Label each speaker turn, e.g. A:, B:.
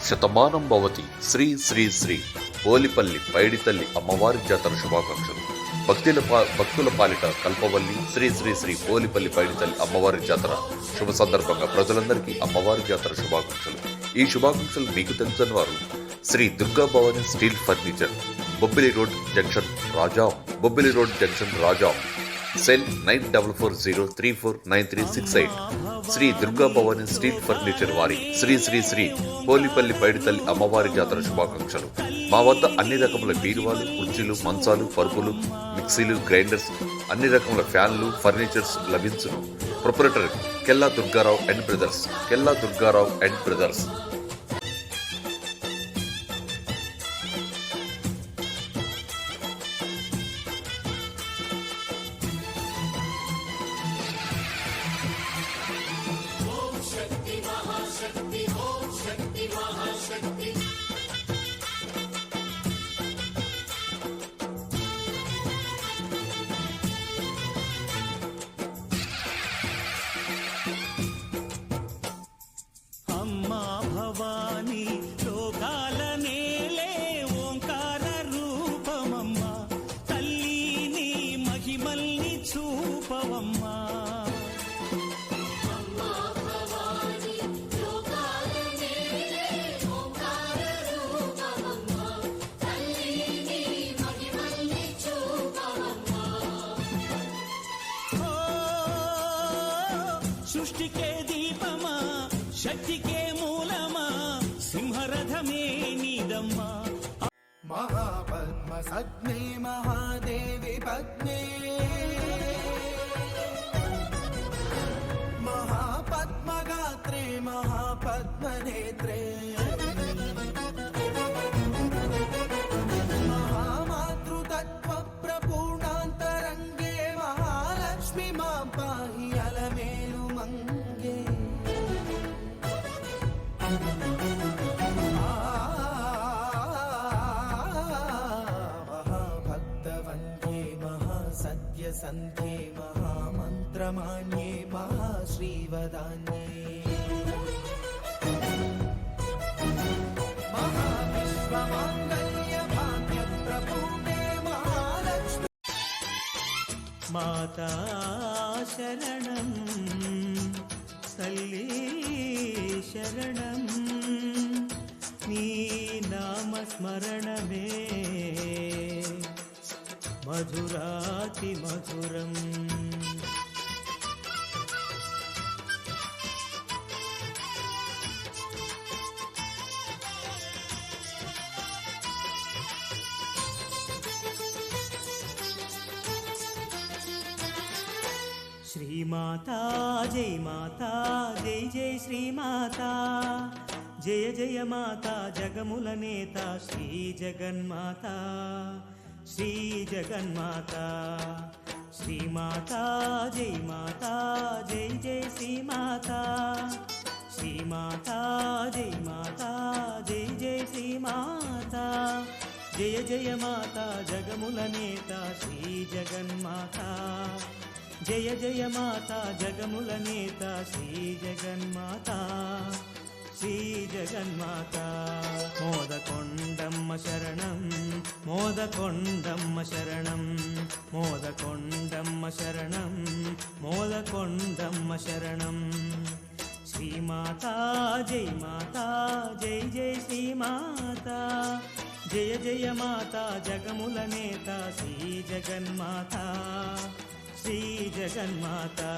A: శతమానం భవతి. శ్రీ శ్రీ శ్రీ పోలిపల్లి పైడితల్లి అమ్మవారి జాతర శుభాకాంక్షలు. భక్తుల పాలిట కల్పవల్లి శ్రీ శ్రీ శ్రీ పోలిపల్లి పైడితల్లి అమ్మవారి జాతర శుభ సందర్భంగా ప్రజలందరికీ అమ్మవారి జాతర శుభాకాంక్షలు. ఈ శుభాకాంక్షలు మీకు తెలిసిన వారు Shri Durga Bhavani steel furniture, Bobbili road junction Raja. Cell 9440349368. Shri Durga Bhavani steel furniture వారి శ్రీ శ్రీ శ్రీ పోలిపల్లి పైడితల్లి అమ్మవారి జాతర శుభాకాంక్షలు. మా వద్ద అన్ని రకముల బీరువాలు, కుర్చీలు, మంచాలు, పరుపులు, మిక్సీలు, గ్రైండర్స్, అన్ని రకముల ఫ్యాన్లు, ఫర్నిచర్స్ లభించును. Proprietor Kella Durgarao and brothers.
B: అమ్మా భవాని లోకాల నేలే ఓంకార రూపమమ్మా, తల్లిని మహిమల్ని చూపవమ్మా. సృష్టికే దీపమా, శక్తికే మూలమా, సింహరథమే నీదమ్మా.
C: మహాపద్మ సజ్ఞే మహాదేవి పద్మే, మహాపద్మగాత్రే మహాపద్మనేత్రే, మహామాతృతత్వ ప్రపూర్ణాంతరంగే మహాలక్ష్మి మాం పాహి అలమేలు మంగే. మహాభక్తవందే మహాసత్య సంధ్యే మహామంత్రమాన్యే మహాశ్రీవదాన్యే, మహావిశ్వమాంగళ్య భాగ్యప్రపూర్ణే మహాలక్ష్మి.
B: మాతా శరణం, తల్లి శరణం, నీ నామస్మరణమే మధురాతి మధురం. శ్రీమాతా జై మాతా, జై జై శ్రీమాతా, జయ జయ మాతా, జగముల నేత శ్రీ జగన్మాతా, శ్రీ జగన్మాతా. శ్రీమాతా జై మాతా, జై జై శ్రీమాతా, శ్రీమాతా జై మాతా, జై జై శ్రీమాతా, జయ జయ మాతా, జగముల నేత శ్రీ జగన్మాతా, జయ జయ మాతా, జగముల నేత శ్రీ జగన్మాతా, శ్రీ జగన్మాతా. మోదకొండమ్మ శరణం, మోదకొండమ్మ శరణం, మోదకొండమ్మ శరణం, మోదకొండమ్మ శరణం. శ్రీమాతా జై మాతా, జై జై శ్రీమాతా, జయ జయ మాతా, జగముల నేత శ్రీ జగన్మాతా, శ్రీ జగన్మాతా.